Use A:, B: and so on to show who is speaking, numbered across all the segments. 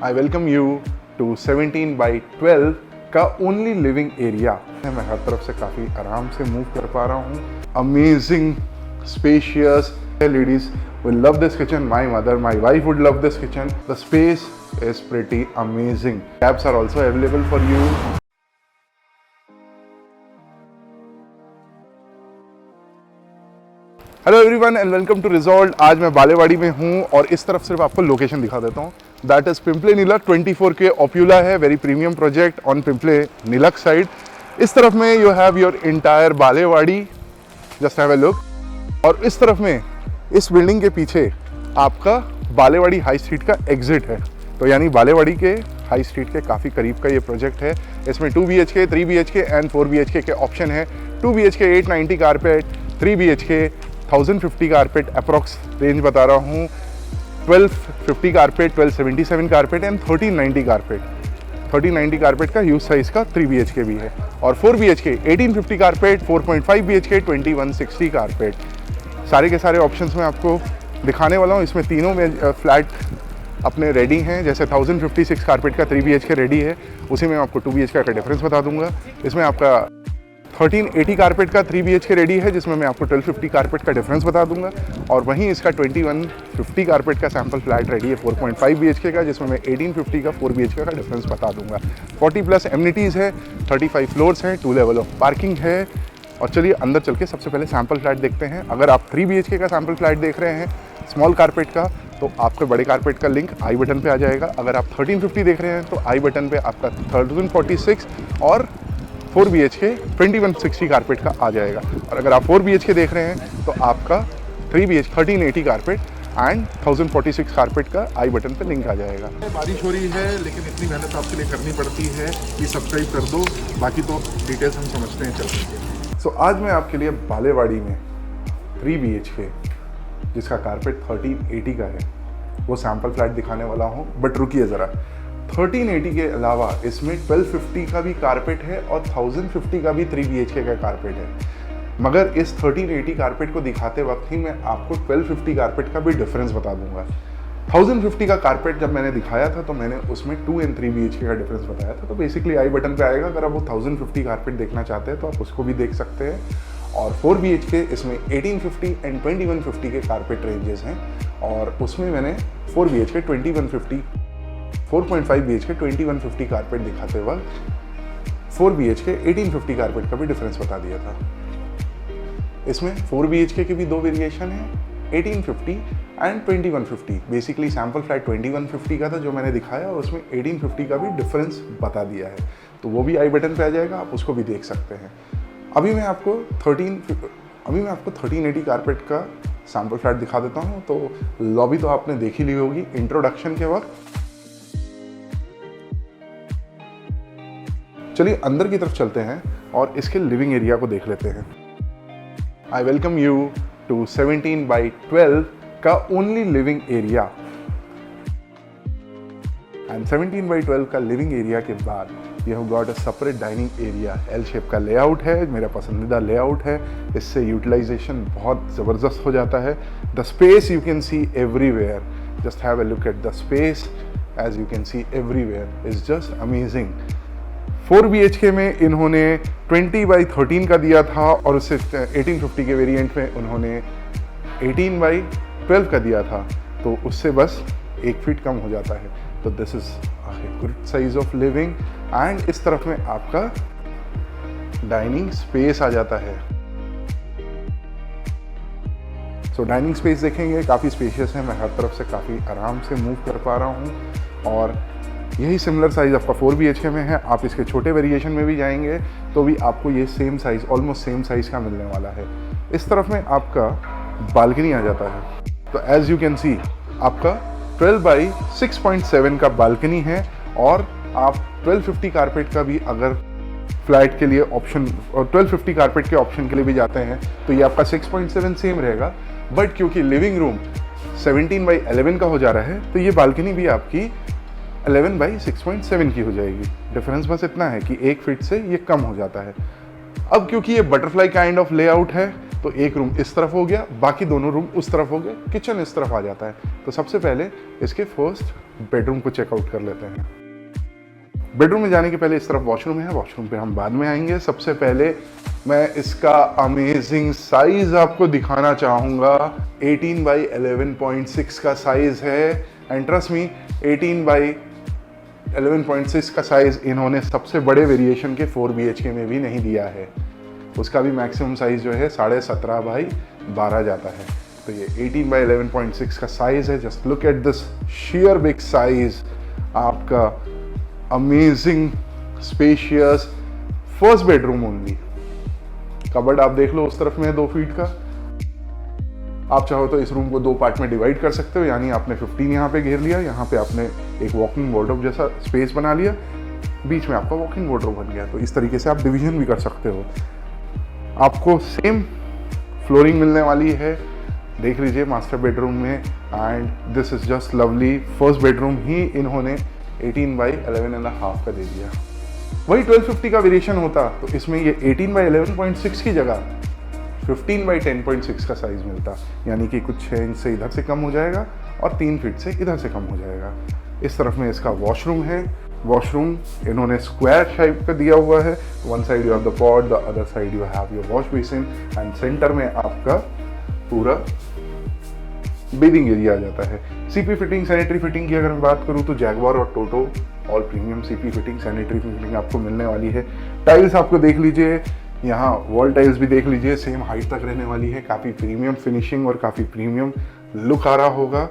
A: I welcome you to 17 by 12 का only living area. मैं हर तरफ से काफ़ी आराम से मूव कर पा रहा हूँ। Amazing spacious. Ladies will love this kitchen. My mother, my wife would love this kitchen. The space is pretty amazing. Taps are also available for you. Hello everyone and welcome to result. आज मैं बालेवाड़ी में हूँ और इस तरफ सिर्फ आपको location दिखा देता हूँ। That is Pimple नीलक 24K Opula है, very premium project on Pimple Nilakh side. इस तरफ में you have your entire Balewadi, just have a look. और इस तरफ में इस बिल्डिंग के पीछे आपका बालेवाड़ी हाई स्ट्रीट का एग्जिट है। तो यानी बालेवाड़ी के हाई स्ट्रीट के काफ़ी करीब का ये प्रोजेक्ट है। इसमें 2 BHK, 3 BHK एंड 4 BHK के ऑप्शन है। 2 BHK 890 carpet, 3 BHK 1050 carpet approx range बता रहा हूँ, 1250 carpet, 1277 carpet and 1390 carpet. 1390 carpet का यूज साइज का 3 BHK भी है। और 4 BHK 1850 कारपेट, 4.5 BHK 2160 कारपेट। सारे के सारे ऑप्शंस मैं आपको दिखाने वाला हूँ। इसमें तीनों में फ्लैट अपने रेडी हैं। जैसे 1056 कारपेट का 3 BHK रेडी है, उसी में आपको 2 BHK का डिफरेंस बता दूंगा। इसमें आपका 1380 कारपेट का 3 BHK रेडी है, जिसमें मैं आपको 1250 कारपेट का डिफरेंस बता दूंगा। और वहीं इसका 2150 कारपेट का सैम्पल फ्लैट रेडी है 4.5 BHK का, जिसमें मैं 1850 का 4 BHK का डिफरेंस बता दूंगा। 40+ एमिनिटीज़ है, 35 फ्लोर्स हैं, 2 लेवल ऑफ पार्किंग है। और चलिए अंदर चल के सबसे पहले सैम्पल फ्लैट देखते हैं। अगर आप 3 BHK का सैम्पल फ्लैट देख रहे हैं स्मॉल कारपेट का, तो आपके बड़े कारपेट का लिंक आई बटन पे आ जाएगा। अगर आप 1350 देख रहे हैं तो आई बटन पे आपका 1046 और 4 BHK 2160 कारपेट का आ जाएगा। और अगर आप 4 BHK देख रहे हैं तो आपका 3 BHK 1380 कारपेट एंड 1046 कारपेट का आई बटन पे लिंक आ जाएगा।
B: बारिश हो रही है लेकिन इतनी मेहनत आपके लिए करनी पड़ती है कि सब्सक्राइब कर दो, बाकी तो डिटेल्स हम समझते हैं चलते हैं।
A: सो आज मैं आपके लिए बालेवाड़ी में 3 BHK जिसका कारपेट 1380 का है वो सैम्पल फ्लैट दिखाने वाला हूँ। बट रुकिए ज़रा, 1380 के अलावा इसमें 1250 का भी कारपेट है और 1050 का भी 3 BHK का कारपेट है। मगर इस 1380 कारपेट को दिखाते वक्त ही मैं आपको 1250 कारपेट का भी डिफरेंस बता दूंगा। 1050 का कारपेट जब मैंने दिखाया था तो मैंने उसमें 2 and 3 BHK का डिफरेंस बताया था। तो बेसिकली आई बटन पे आएगा। अगर आप वो 1050 कारपेट देखना चाहते हैं तो आप उसको भी देख सकते हैं। और 4 BHK इसमें 1850 एंड 2150 के कारपेट रेंजेस हैं। और उसमें मैंने 4 BHK 2150, 4.5 BHK 2150 कारपेट दिखाते वक्त 4 BHK 1850 कारपेट का भी डिफरेंस बता दिया था। इसमें 4 BHK के भी 2 वेरिएशन हैं, 1850 एंड 2150। बेसिकली सैम्पल फ्लैट 2150 का था जो मैंने दिखाया, और उसमें 1850 का भी डिफरेंस बता दिया है। तो वो भी आई बटन पे आ जाएगा, आप उसको भी देख सकते हैं। अभी मैं आपको 1380 कारपेट का सैम्पल फ्लैट दिखा देता हूँ। तो लॉबी तो आपने देख ही ली होगी इंट्रोडक्शन के वक्त। चलिए अंदर की तरफ चलते हैं और इसके लिविंग एरिया को देख लेते हैं। I welcome you to 17 by 12 का only living area. And 17 by 12 का लिविंग एरिया के बाद you have got a separate dining area. L shape का लेआउट है, मेरा पसंदीदा लेआउट है। इससे यूटिलाइजेशन बहुत ज़बरदस्त हो जाता है। The space you can see everywhere, just have a look at the space as you can see everywhere is just amazing. 4 BHK में इन्होंने 20 by 13 का दिया था और उससे 1850 के वेरिएंट में उन्होंने 18 by 12 का दिया था। तो उससे बस 1 फीट कम हो जाता है। तो this is good size of living. And इस तरफ में आपका डाइनिंग स्पेस आ जाता है। सो डाइनिंग स्पेस देखेंगे, काफ़ी स्पेशियस है। मैं हर तरफ से काफ़ी आराम से मूव कर पा रहा हूँ। और यही सिमिलर साइज़ आपका 4 BHK में है। आप इसके छोटे वेरिएशन में भी जाएंगे तो भी आपको ये same size, almost same size का मिलने वाला है। इस तरफ में आपका बालकनी आ जाता है। तो एज यू कैन सी आपका 12 by 6.7 का बालकनी है। और आप 1250 कारपेट का भी अगर फ्लैट के लिए ऑप्शन, और 1250 कारपेट के ऑप्शन के लिए भी जाते हैं तो ये आपका 6.7 सेम रहेगा। बट क्योंकि लिविंग रूम 17 by 11 का हो जा रहा है तो ये बालकनी भी आपकी 11 by 6.7 की हो जाएगी। डिफरेंस बस इतना है कि 1 फीट से ये कम हो जाता है। अब क्योंकि ये बटरफ्लाई काइंड ऑफ लेआउट है तो एक रूम इस तरफ हो गया, बाकी दोनों रूम उस तरफ हो गए, किचन इस तरफ आ जाता है। तो सबसे पहले इसके फर्स्ट बेडरूम को चेकआउट कर लेते हैं। बेडरूम में जाने के पहले इस तरफ वॉशरूम है, वॉशरूम पे हम बाद में आएंगे। सबसे पहले मैं इसका अमेजिंग साइज आपको दिखाना चाहूँगा। 18 बाई 11.6 का साइज है, एंड ट्रस्ट मी 18 बाई 11.6 का साइज इन्होंने सबसे बड़े वेरिएशन के 4 BHK में भी नहीं दिया है। उसका भी मैक्सिमम साइज जो है 17.5 बाई 12 जाता है। तो ये 18 बाई 11.6 का साइज है। Just look at this sheer big size, आपका amazing spacious first bedroom only. Cupboard आप देख लो उस तरफ में है 2 फीट का। आप चाहो तो इस रूम को 2 पार्ट में डिवाइड कर सकते हो, यानी आपने 15 यहाँ पे घेर लिया, यहाँ पे आपने एक वॉकिंग वार्डरोब जैसा स्पेस बना लिया, बीच में आपका वॉकिंग वार्डरोब बन गया। तो इस तरीके से आप डिवीजन भी कर सकते हो। आपको सेम फ्लोरिंग मिलने वाली है, देख लीजिए मास्टर बेडरूम में, and this is just lovely. First bedroom ही इन्होंने 18 बाई 11.5 का दे दिया। वही 1250 का वेरिएशन होता तो इसमें ये 18 बाई 11.6 की जगह 15 बाई 10.6 का साइज मिलता, यानी कि कुछ 6 इंच से इधर से कम हो जाएगा और 3 फीट से इधर से कम हो जाएगा। इस तरफ में इसका वॉशरूम है। वॉशरूम इन्होंने स्क्वायर शेप का दिया हुआ है। One side you have the pot, the other side you have your wash basin, and centre में आपका पूरा बेदिंग एरिया आ जाता है। सीपी फिटिंग, सैनिटरी फिटिंग की अगर मैं बात करूँ तो जैगवार और Toto all premium CP fitting, sanitary fitting आपको मिलने वाली है। टाइल्स आपको देख लीजिए, यहाँ वॉल टाइल्स भी देख लीजिए, सेम हाइट तक रहने वाली है। काफ़ी प्रीमियम फिनिशिंग और काफ़ी प्रीमियम लुक आ रहा होगा।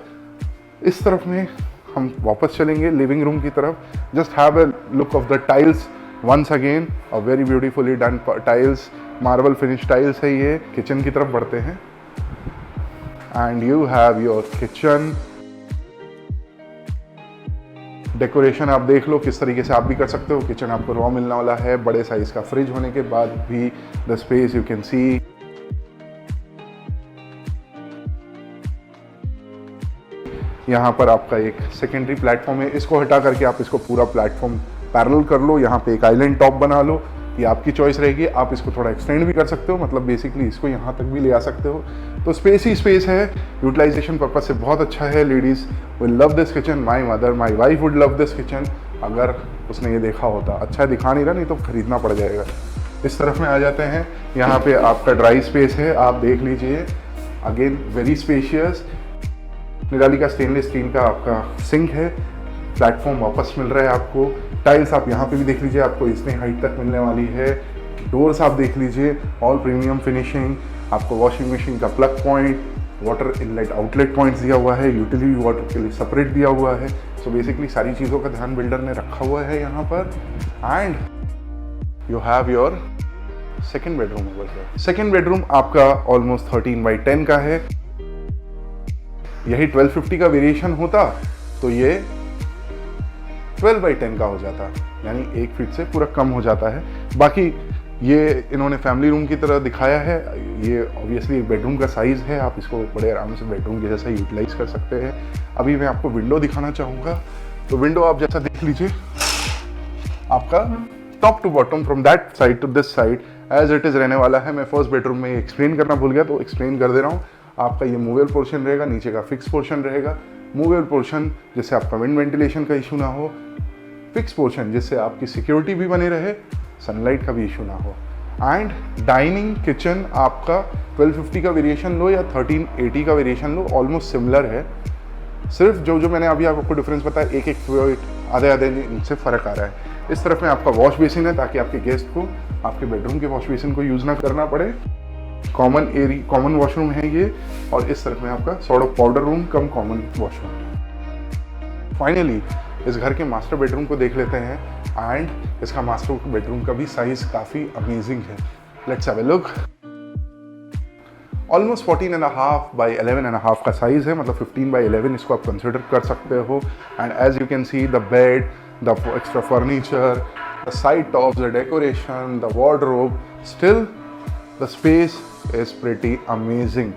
A: इस तरफ में हम वापस चलेंगे लिविंग रूम की तरफ। Just have a look of the tiles once again, a very beautifully done tiles, marble finish tiles है ये। किचन की तरफ बढ़ते हैं, and you have your kitchen. Decoration आप देख लो किस तरीके से आप भी कर सकते हो। किचन आपको रॉ मिलने वाला है, बड़े साइज का फ्रिज होने के बाद भी द स्पेस यू कैन सी। यहाँ पर आपका एक सेकेंडरी प्लेटफॉर्म है, इसको हटा करके आप इसको पूरा प्लेटफॉर्म पैरेलल कर लो। यहाँ पे एक आइलैंड टॉप बना लो, ये आपकी चॉइस रहेगी। आप इसको थोड़ा एक्सटेंड भी कर सकते हो, मतलब बेसिकली इसको यहाँ तक भी ले आ सकते हो। तो स्पेस ही स्पेस है, यूटिलाइजेशन पर्पज से बहुत अच्छा है। Ladies will love this kitchen, my mother, my wife would love this kitchen अगर उसने ये देखा होता। अच्छा है, दिखा नहीं रहा, नहीं तो खरीदना पड़ जाएगा। इस तरफ में आ जाते हैं, यहाँ पे आपका ड्राई स्पेस है, आप देख लीजिए। अगेन वेरी स्पेशियस, निराली का स्टेनलेस स्टील का आपका सिंक है। प्लेटफॉर्म वापस मिल रहा है आपको। टाइल्स आप यहाँ पे भी देख लीजिए, आपको इतनी हाइट तक मिलने वाली है। डोर्स आप देख लीजिए, ऑल प्रीमियम फिनिशिंग। आपको वॉशिंग मशीन का plug point, water inlet outlet points दिया हुआ है, यूटिलिटी वाटर के लिए सेपरेट दिया हुआ है। सो बेसिकली सारी चीज़ों का ध्यान बिल्डर ने रखा हुआ है यहाँ पर। And you have your second bedroom over here. Second bedroom आपका ऑलमोस्ट 13 बाई 10 का है। यही 1250 का वेरिएशन होता तो ये 12 बाई 10 का हो जाता, यानी 1 फीट से पूरा कम हो जाता है। बाकी ये इन्होंने फैमिली रूम की तरह दिखाया है। ये ऑब्वियसली एक बेडरूम का साइज़ है, आप इसको बड़े आराम से बेडरूम के जैसा यूटिलाइज कर सकते हैं। अभी मैं आपको विंडो दिखाना चाहूँगा। तो विंडो आप जैसा देख लीजिए, आपका top to bottom from that side to this side as it is रहने वाला है। मैं फर्स्ट बेडरूम में एक्सप्लेन करना भूल गया तो एक्सप्लेन कर दे रहा हूँ। आपका ये मूवेबल पोर्शन रहेगा, नीचे का फिक्स पोर्शन रहेगा। मूवेबल पोर्शन जिससे आपका विंड वेंटिलेशन का इशू ना हो, फिक्स पोर्शन जिससे आपकी सिक्योरिटी भी बनी रहे, सनलाइट का भी इशू ना हो। एंड डाइनिंग किचन आपका 1250 का वेरिएशन लो या 1380 का वेरिएशन लो, ऑलमोस्ट सिमिलर है। सिर्फ जो मैंने अभी आपको डिफरेंस बताया, एक फीट आधे इनसे फ़र्क आ रहा है। इस तरफ में आपका वॉश बेसिन है ताकि आपके गेस्ट को आपके बेडरूम के वॉश बेसिन को यूज़ ना करना पड़े। कॉमन वॉशरूम है ये। और इस तरफ में आपका sort of powder room cum common washroom. Finally इस घर के मास्टर बेडरूम को देख लेते हैं, एंड इसका मास्टर बेडरूम का भी साइज काफ़ी अमेजिंग है। Let's have a look. Almost 14.5 by 11.5 का साइज़ है, मतलब 15 बाई 11 इसको आप कंसिडर कर सकते हो। And as you can see the bed, the extra furniture, the side tops, the decoration, the wardrobe, still the space is pretty amazing.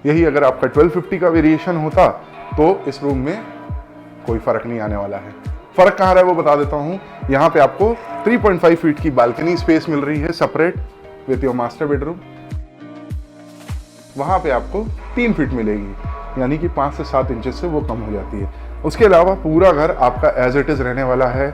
A: यही अगर आपका 1250 का वेरिएशन होता तो इस रूम में कोई फर्क नहीं आने वाला है। फर्क कहाँ रहा है वो बता देता हूँ। यहाँ पे आपको 3.5 फीट की बालकनी स्पेस मिल रही है separate. With your master bedroom. वहाँ पे आपको 3 फीट मिलेगी, यानी कि 5 से 7 इंचेस से वो कम हो जाती है। उसके अलावा पूरा घर आपका एज इट इज़ रहने वाला है,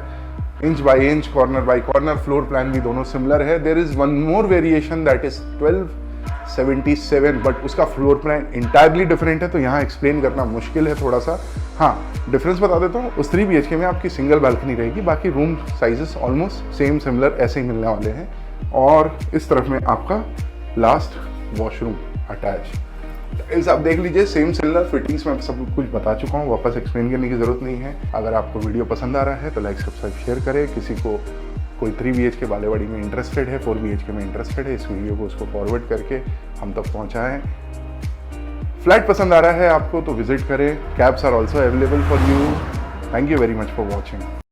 A: inch by inch, corner by corner, floor plan भी दोनों सिमिलर है। There is one more variation that is 1277, but उसका फ्लोर प्लान इंटायरली डिफरेंट है, तो यहाँ एक्सप्लेन करना मुश्किल है थोड़ा सा। हाँ, डिफरेंस बता देता हूँ, उस 3 BHK में आपकी सिंगल बालकनी रहेगी, बाकी room sizes almost same similar ऐसे ही मिलने वाले हैं। और इस तरफ में आपका लास्ट वॉशरूम अटैच। टाइल्स आप देख लीजिए, सेम सिमिलर फिटिंग्स में सब कुछ बता चुका हूँ, वापस एक्सप्लेन करने की ज़रूरत नहीं है। अगर आपको वीडियो पसंद आ रहा है तो लाइक सब्सक्राइब शेयर करें। किसी को कोई 3 BHK बालेवाड़ी में इंटरेस्टेड है, 4 BHK में इंटरेस्टेड है, इस वीडियो को उसको फॉरवर्ड करके हम तक पहुँचाएँ। फ्लैट पसंद आ रहा है आपको तो विजिट करें। Cabs are also available for you. Thank you very much for watching.